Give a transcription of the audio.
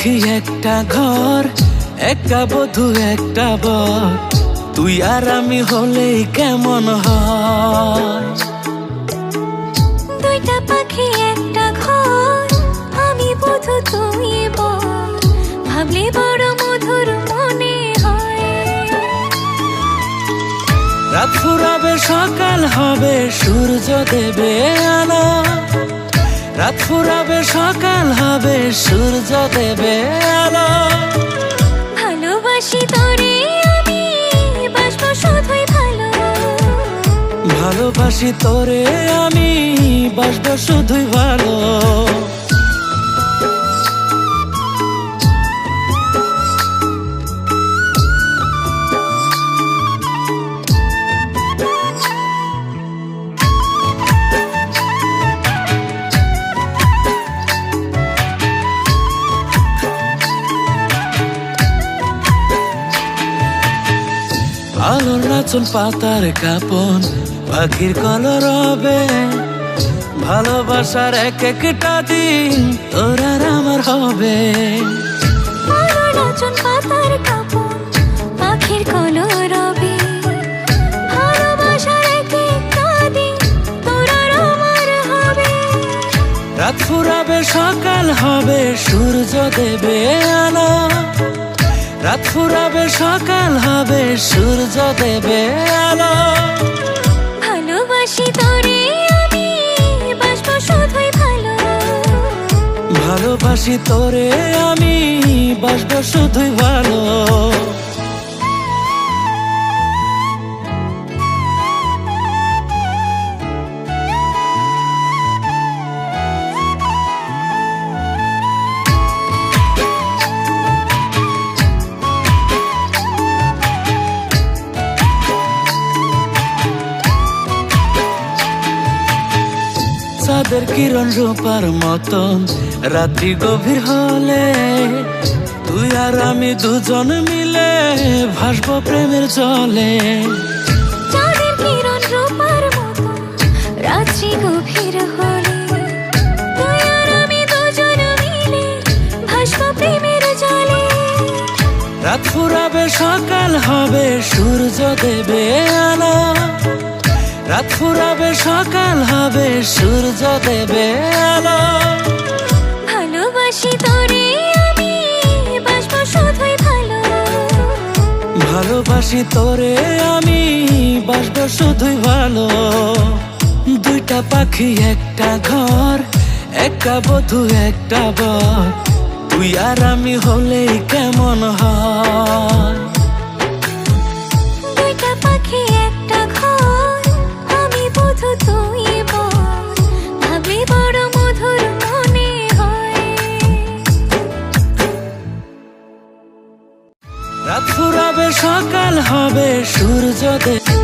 পাখি একটা ঘর, একটা বধূ একটা বর, তুই আর আমি হলেই কেমন হয়। দুইটা পাখি একটা ঘর, আমি বধূ তুই বর, ভাবলে বড় মধুর মনে হয়। রাত ফুরাবে সকাল হবে, সূর্য দেবে আলো। রাত ফুরাবে সকাল হবে, সূর্য দেবে আলো। ভালোবাসি তোরে আমি, বাসবো শুধুই ভালো। ভালোবাসি তোরে আমি, বাসবো শুধুই ভালো। আলোর নাচন পাতার কাপন, পাখির কলর হবে। ভালোবাসার এক একটা দিন তোর আর আমার হবে। আলোর নাচন পাতার কাপন, পাখির কলর হবে। ভালোবাসার এক একটা দিন তোর আর আমার হবে। রাত ফুরাবে সকাল হবে, সূর্য দেবে আলো। রাত ফুরাবে সকাল হবে, সূর্য দেবে আলো। ভালোবাসি তোরে আমি, বাসবো শুধুই ভালো। ভালোবাসি তোরে আমি, বাসবো শুধুই ভালো। চাঁদের কিরণ রূপার মতন রাত্রি গভীর হলে, তুই আর আমি দুজন মিলে ভাসবো প্রেমের জলে। চাঁদের কিরণ রূপার মতো রাত্রি গভীর হলে, তুই আর আমি দুজন মিলে ভাসবো প্রেমের জলে। রাত ফুরাবে সকাল হবে, সূর্য দেবে আলো। রাত ফুরাবে সকাল হবে, সূর্য দেবে আলো। ভালোবাসি তোরে আমি, বাসবো শুধুই ভালো। ভালোবাসি তোরে আমি, বাসবো শুধুই ভালো। দুইটা পাখি একটা ঘর, একটা বধূ একটা বর, তুই আর আমি হলেই কেমন হয়। দুইটা পাখি একটা ঘর, আমি বধূ তুই বর, ভাবলে বড় মধুর মনে হয়। রাত ফুরাবে সকাল হবে, সূর্য দেবে